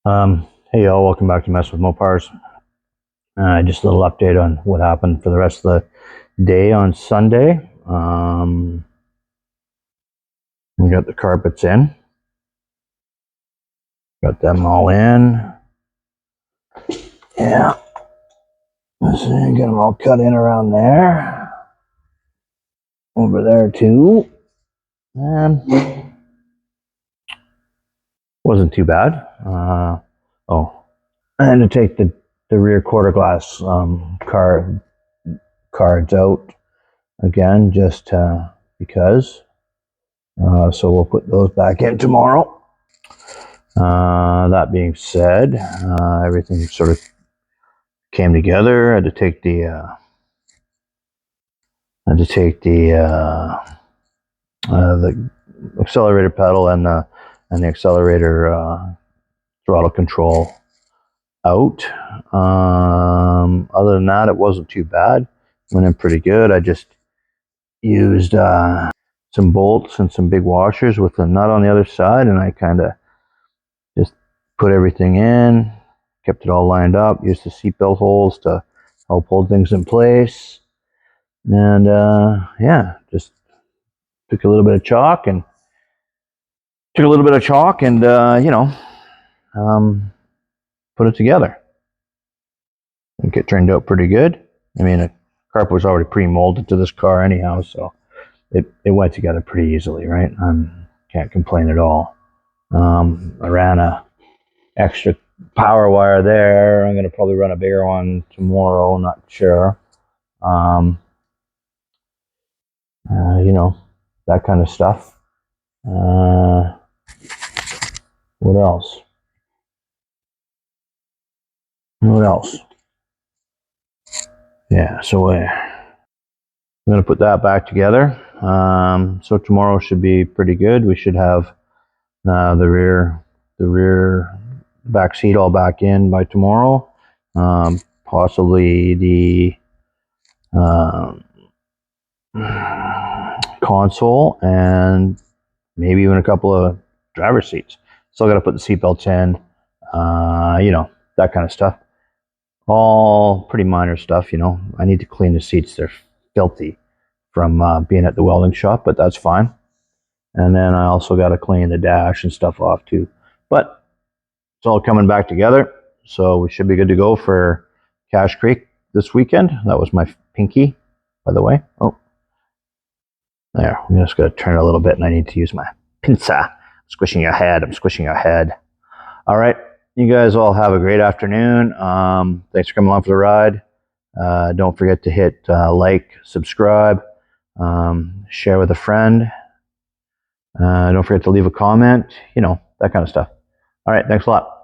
Hey y'all, welcome back to Mess with Mopars. Just a little update on what happened for the rest of the day on Sunday. We got the carpets in. Got them all in. Yeah. So get them all cut in around there. Over there too. And wasn't too bad. I had to take the rear quarter glass cards out again just because. So we'll put those back in tomorrow. That being said, everything sort of came together. I had to take the accelerator pedal and the accelerator throttle control out. Other than that, it wasn't too bad. Went in pretty good. I just used some bolts and some big washers with the nut on the other side, and I kind of just put everything in, kept it all lined up, used the seatbelt holes to help hold things in place. And yeah, just took a little bit of chalk and put it together. I think it turned out pretty good. I mean, the carpet was already pre-molded to this car anyhow, so it went together pretty easily, right? Can't complain at all. I ran a extra power wire there. I'm going to probably run a bigger one tomorrow, not sure. You know, that kind of stuff. What else? Yeah, so I'm going to put that back together. So tomorrow should be pretty good. We should have the rear back seat all back in by tomorrow. Possibly the console and maybe even a couple of driver's seats. Still got to put the seatbelts in, you know, that kind of stuff. All pretty minor stuff, you know. I need to clean the seats. They're filthy from being at the welding shop, but that's fine. And then I also got to clean the dash and stuff off too. But it's all coming back together. So we should be good to go for Cache Creek this weekend. That was my pinky, by the way. Oh, there. I'm just going to turn it a little bit, and I need to use my pinza. I'm squishing your head. All right. You guys all have a great afternoon. Thanks for coming along for the ride. Don't forget to hit like, subscribe, share with a friend. Don't forget to leave a comment, you know, that kind of stuff. All right. Thanks a lot.